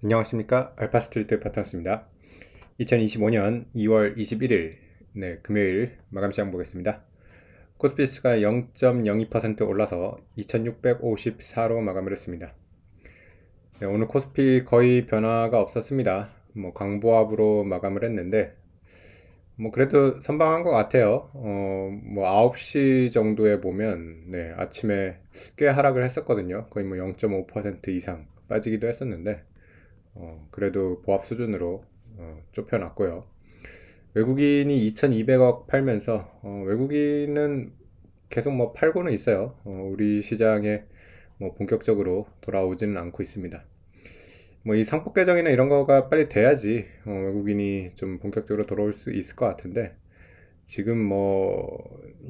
안녕하십니까, 알파스트리트 파트너스입니다. 2025년 2월 21일 금요일 마감시장 보겠습니다. 코스피 지수가 0.02% 올라서 2654로 마감을 했습니다. 오늘 코스피 거의 변화가 없었습니다. 강보합으로 마감을 했는데 그래도 선방한 것 같아요. 9시 정도에 보면 아침에 꽤 하락을 했었거든요. 거의 0.5% 이상 빠지기도 했었는데 그래도 보합 수준으로 좁혀놨고요. 외국인이 2200억 팔면서 외국인은 계속 팔고는 있어요. 우리 시장에 본격적으로 돌아오지는 않고 있습니다. 이 상법 개정이나 이런 거가 빨리 돼야지 외국인이 좀 본격적으로 돌아올 수 있을 것 같은데 지금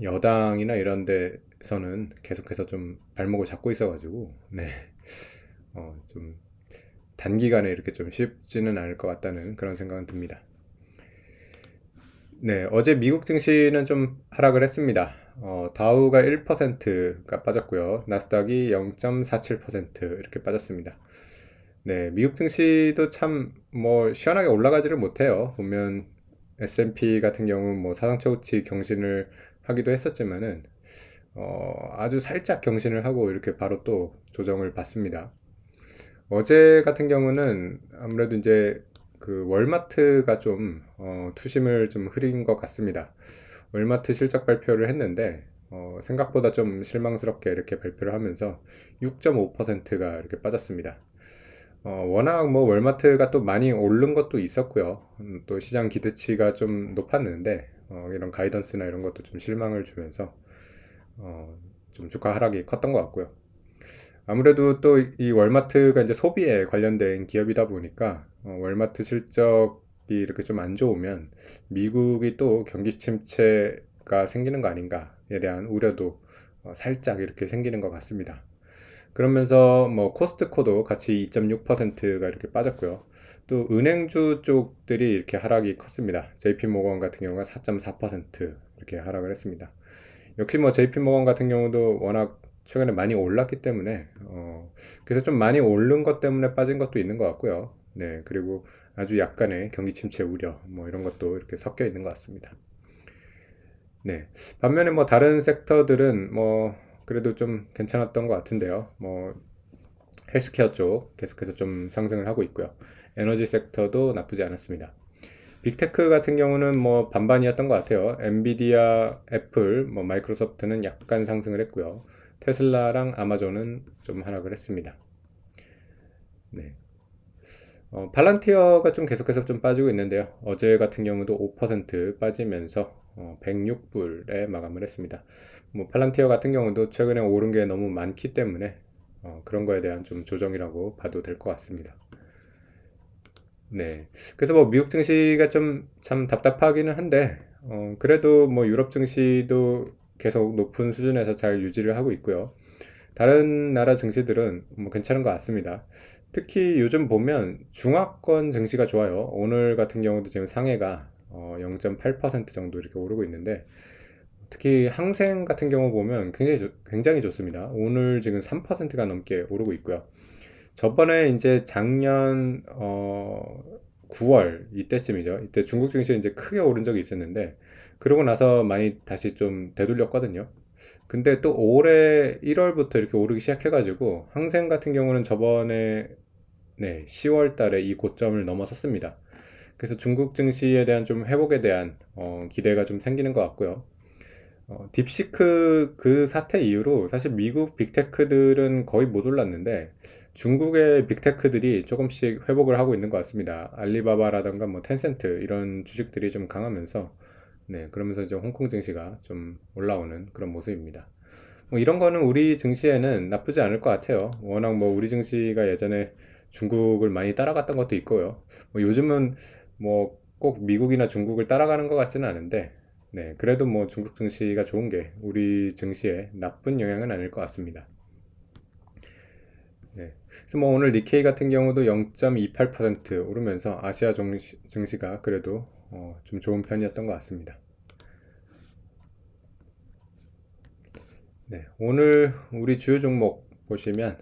여당이나 이런 데서는 계속해서 좀 발목을 잡고 있어가지고 좀 단기간에 이렇게 좀 쉽지는 않을 것 같다는 그런 생각은 듭니다. 어제 미국 증시는 좀 하락을 했습니다. 다우가 1%가 빠졌고요. 나스닥이 0.47% 이렇게 빠졌습니다. 미국 증시도 참 시원하게 올라가지를 못해요. 보면 S&P 같은 경우 사상 최고치 경신을 하기도 했었지만은 아주 살짝 경신을 하고 이렇게 바로 또 조정을 받습니다. 어제 같은 경우는 아무래도 이제 그 월마트가 좀 투심을 좀 흐린 것 같습니다. 월마트 실적 발표를 했는데 생각보다 좀 실망스럽게 이렇게 발표를 하면서 6.5%가 이렇게 빠졌습니다. 워낙 월마트가 또 많이 오른 것도 있었고요. 또 시장 기대치가 좀 높았는데 이런 가이던스나 이런 것도 좀 실망을 주면서 좀 주가 하락이 컸던 것 같고요. 아무래도 또 이 월마트가 이제 소비에 관련된 기업이다 보니까 월마트 실적이 이렇게 좀 안 좋으면 미국이 또 경기 침체가 생기는 거 아닌가에 대한 우려도 살짝 이렇게 생기는 것 같습니다. 그러면서 코스트코도 같이 2.6%가 이렇게 빠졌고요. 또 은행주 쪽들이 이렇게 하락이 컸습니다. JP모건 같은 경우가 4.4% 이렇게 하락을 했습니다. 역시 JP모건 같은 경우도 워낙 최근에 많이 올랐기 때문에 그래서 좀 많이 오른 것 때문에 빠진 것도 있는 것 같고요. 그리고 아주 약간의 경기 침체 우려 이런 것도 이렇게 섞여 있는 것 같습니다. 반면에 다른 섹터들은 그래도 좀 괜찮았던 것 같은데요. 헬스케어 쪽 계속해서 좀 상승을 하고 있고요. 에너지 섹터도 나쁘지 않았습니다. 빅테크 같은 경우는 반반이었던 것 같아요. 엔비디아, 애플, 마이크로소프트는 약간 상승을 했고요. 테슬라랑 아마존은 좀 하락을 했습니다. 팔란티어가 좀 계속해서 좀 빠지고 있는데요. 어제 같은 경우도 5% 빠지면서 106불에 마감을 했습니다. 팔란티어 같은 경우도 최근에 오른 게 너무 많기 때문에 그런 거에 대한 좀 조정이라고 봐도 될 것 같습니다. 그래서 미국 증시가 좀 참 답답하기는 한데, 그래도 유럽 증시도 계속 높은 수준에서 잘 유지를 하고 있고요. 다른 나라 증시들은 괜찮은 것 같습니다. 특히 요즘 보면 중화권 증시가 좋아요. 오늘 같은 경우도 지금 상해가 0.8% 정도 이렇게 오르고 있는데, 특히 항생 같은 경우 보면 굉장히 좋습니다. 오늘 지금 3%가 넘게 오르고 있고요. 저번에 이제 작년 9월 이때쯤이죠. 이때 중국 증시 이제 크게 오른 적이 있었는데 그러고 나서 많이 다시 좀 되돌렸거든요. 근데 또 올해 1월부터 이렇게 오르기 시작해가지고 항생 같은 경우는 저번에 10월 달에 이 고점을 넘어섰습니다. 그래서 중국 증시에 대한 좀 회복에 대한 기대가 좀 생기는 것 같고요. 딥시크 그 사태 이후로 사실 미국 빅테크들은 거의 못 올랐는데 중국의 빅테크들이 조금씩 회복을 하고 있는 것 같습니다. 알리바바라던가 텐센트 이런 주식들이 좀 강하면서 그러면서 이제 홍콩 증시가 좀 올라오는 그런 모습입니다. 이런 거는 우리 증시에는 나쁘지 않을 것 같아요. 워낙 우리 증시가 예전에 중국을 많이 따라갔던 것도 있고요. 요즘은 꼭 미국이나 중국을 따라가는 것 같지는 않은데 그래도 중국 증시가 좋은 게 우리 증시에 나쁜 영향은 아닐 것 같습니다. 그래서 오늘 니케이 같은 경우도 0.28% 오르면서 아시아 증시가 그래도 좀 좋은 편이었던 것 같습니다. 오늘 우리 주요 종목 보시면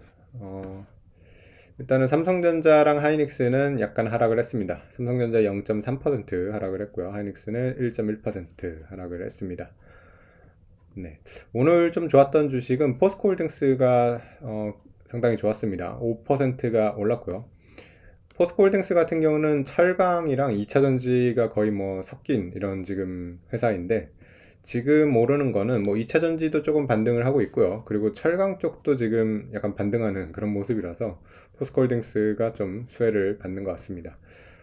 일단은 삼성전자랑 하이닉스는 약간 하락을 했습니다. 삼성전자 0.3% 하락을 했고요. 하이닉스는 1.1% 하락을 했습니다. 네. 오늘 좀 좋았던 주식은 포스코홀딩스가 상당히 좋았습니다. 5%가 올랐고요. 포스코홀딩스 같은 경우는 철강이랑 2차전지가 거의 뭐 섞인 이런 지금 회사인데, 지금 오르는 거는 뭐 2차전지도 조금 반등을 하고 있고요. 그리고 철강 쪽도 지금 약간 반등하는 그런 모습이라서 포스코홀딩스가 좀 수혜를 받는 것 같습니다.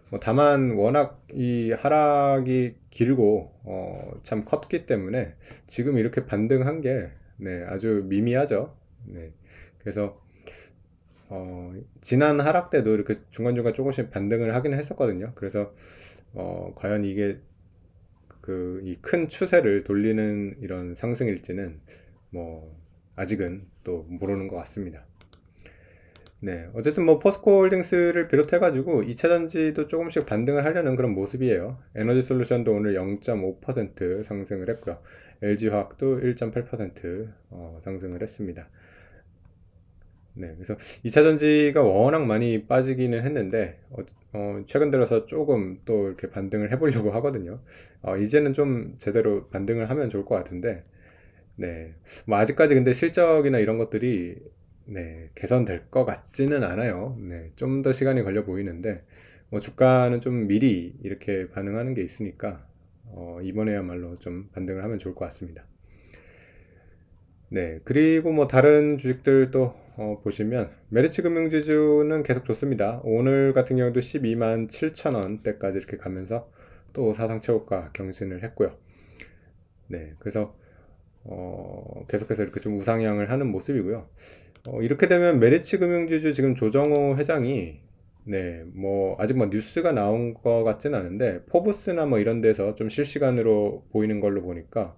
뭐 다만 워낙 이 하락이 길고 참 컸기 때문에 지금 이렇게 반등한 게 네, 아주 미미하죠. 네. 그래서 지난 하락 때도 이렇게 중간중간 조금씩 반등을 하긴 했었거든요. 그래서 과연 이게 그 이 큰 추세를 돌리는 이런 상승일지는 뭐 아직은 또 모르는 것 같습니다. 네, 어쨌든 뭐 포스코홀딩스를 비롯해가지고 2차전지도 조금씩 반등을 하려는 그런 모습이에요. 에너지솔루션도 오늘 0.5% 상승을 했고요. LG화학도 1.8% 상승을 했습니다. 네, 그래서 2차전지가 워낙 많이 빠지기는 했는데 최근 들어서 조금 또 이렇게 반등을 해보려고 하거든요. 이제는 좀 제대로 반등을 하면 좋을 것 같은데, 네, 뭐 아직까지 근데 실적이나 이런 것들이 네, 개선될 것 같지는 않아요. 네, 좀 더 시간이 걸려 보이는데, 뭐 주가는 좀 미리 이렇게 반응하는 게 있으니까 이번에야말로 좀 반등을 하면 좋을 것 같습니다. 네, 그리고 뭐 다른 주식들도 보시면 메리츠 금융지주는 계속 좋습니다. 오늘 같은 경우도 12만 7천 원대까지 이렇게 가면서 또 사상 최고가 경신을 했고요. 네, 그래서 계속해서 이렇게 좀 우상향을 하는 모습이고요. 이렇게 되면 메리츠 금융지주 지금 조정호 회장이 네, 뭐 아직 뭐 뉴스가 나온 것 같진 않은데 포브스나 뭐 이런 데서 좀 실시간으로 보이는 걸로 보니까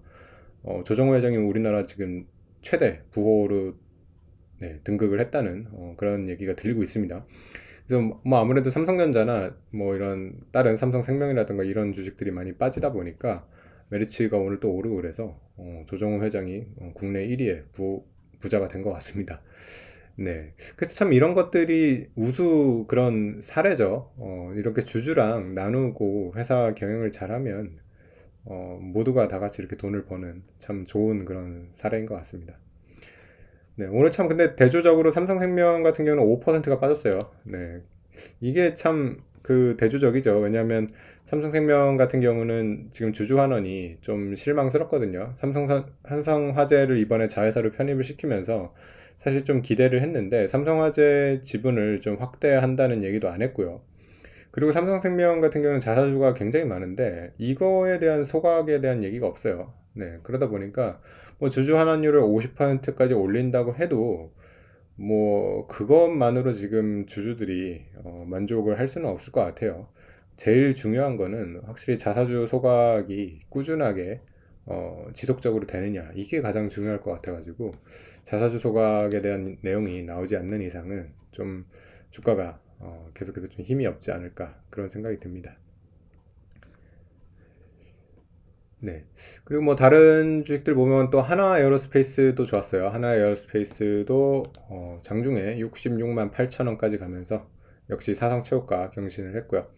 조정호 회장이 우리나라 지금 최대 부호로 네, 등극을 했다는 그런 얘기가 들리고 있습니다. 그래서 뭐 아무래도 삼성전자나 뭐 이런 다른 삼성생명이라든가 이런 주식들이 많이 빠지다 보니까 메리츠가 오늘 또 오르고 그래서 조정호 회장이 국내 1위의 부자가 된 것 같습니다. 네. 그래서 참 이런 것들이 우수 그런 사례죠. 이렇게 주주랑 나누고 회사 경영을 잘하면 모두가 다 같이 이렇게 돈을 버는 참 좋은 그런 사례인 것 같습니다. 네, 오늘 참 근데 대조적으로 삼성생명 같은 경우는 5%가 빠졌어요. 네, 이게 참 그 대조적이죠. 왜냐하면 삼성생명 같은 경우는 지금 주주 환원이 좀 실망스럽거든요. 삼성화재를 이번에 자회사로 편입을 시키면서 사실 좀 기대를 했는데 삼성화재 지분을 좀 확대한다는 얘기도 안 했고요. 그리고 삼성생명 같은 경우는 자사주가 굉장히 많은데 이거에 대한 소각에 대한 얘기가 없어요. 네, 그러다 보니까 뭐 주주 환원율을 50%까지 올린다고 해도 뭐 그것만으로 지금 주주들이 만족을 할 수는 없을 것 같아요. 제일 중요한 거는 확실히 자사주 소각이 꾸준하게 지속적으로 되느냐 이게 가장 중요할 것 같아가지고 자사주 소각에 대한 내용이 나오지 않는 이상은 좀 주가가 계속해서 좀 힘이 없지 않을까 그런 생각이 듭니다. 네. 그리고 뭐 다른 주식들 보면 또 하나 에어로스페이스도 좋았어요. 하나 에어로스페이스도 장중에 66만 8천 원까지 가면서 역시 사상 최고가 경신을 했고요.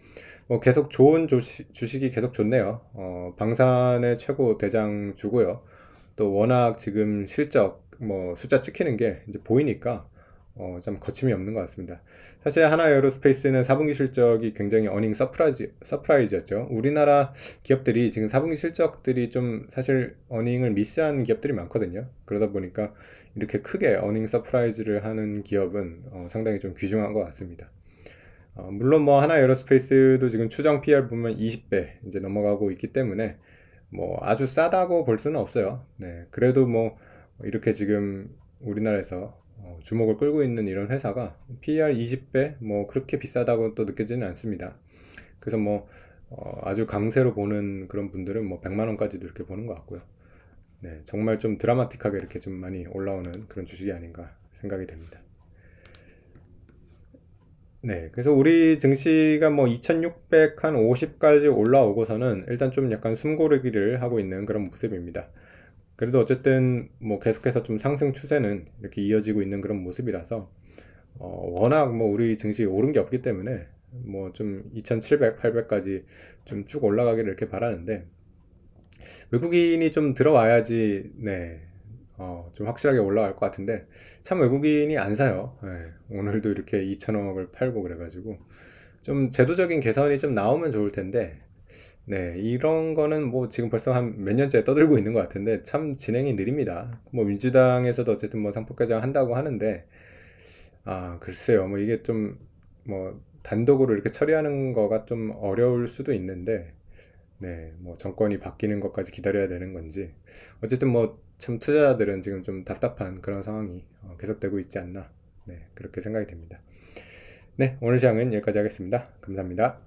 계속 좋은 주식이 계속 좋네요. 방산의 최고 대장주고요. 또 워낙 지금 실적 뭐 숫자 찍히는 게 이제 보이니까 좀 거침이 없는 것 같습니다. 사실 하나 에어로스페이스는 4분기 실적이 굉장히 어닝 서프라이즈였죠. 우리나라 기업들이 지금 4분기 실적들이 좀 사실 어닝을 미스한 기업들이 많거든요. 그러다 보니까 이렇게 크게 어닝 서프라이즈를 하는 기업은 상당히 좀 귀중한 것 같습니다. 물론 뭐 하나 에어로스페이스도 지금 추정 PR 보면 20배 이제 넘어가고 있기 때문에 뭐 아주 싸다고 볼 수는 없어요. 네, 그래도 뭐 이렇게 지금 우리나라에서 주목을 끌고 있는 이런 회사가 PER 20배 뭐 그렇게 비싸다고 또 느껴지는 않습니다. 그래서 뭐 아주 강세로 보는 그런 분들은 뭐 100만 원까지도 이렇게 보는 것 같고요. 네, 정말 좀 드라마틱하게 이렇게 좀 많이 올라오는 그런 주식이 아닌가 생각이 됩니다. 네, 그래서 우리 증시가 뭐 2650까지 올라오고서는 일단 좀 약간 숨고르기를 하고 있는 그런 모습입니다. 그래도 어쨌든 뭐 계속해서 좀 상승 추세는 이렇게 이어지고 있는 그런 모습이라서 워낙 뭐 우리 증시 오른 게 없기 때문에 뭐 좀 2,700, 800까지 좀 쭉 올라가기를 이렇게 바라는데, 외국인이 좀 들어와야지, 네, 좀 확실하게 올라갈 것 같은데, 참 외국인이 안 사요. 네, 오늘도 이렇게 2천억을 팔고 그래가지고, 좀 제도적인 개선이 좀 나오면 좋을 텐데, 네, 이런 거는 뭐 지금 벌써 한 몇 년째 떠들고 있는 것 같은데, 참 진행이 느립니다. 뭐 민주당에서도 어쨌든 뭐 상법 개정 한다고 하는데, 글쎄요. 뭐 이게 좀, 뭐, 단독으로 이렇게 처리하는 거가 좀 어려울 수도 있는데, 네, 뭐 정권이 바뀌는 것까지 기다려야 되는 건지. 어쨌든 뭐 참 투자자들은 지금 좀 답답한 그런 상황이 계속되고 있지 않나. 네, 그렇게 생각이 됩니다. 네, 오늘 시장은 여기까지 하겠습니다. 감사합니다.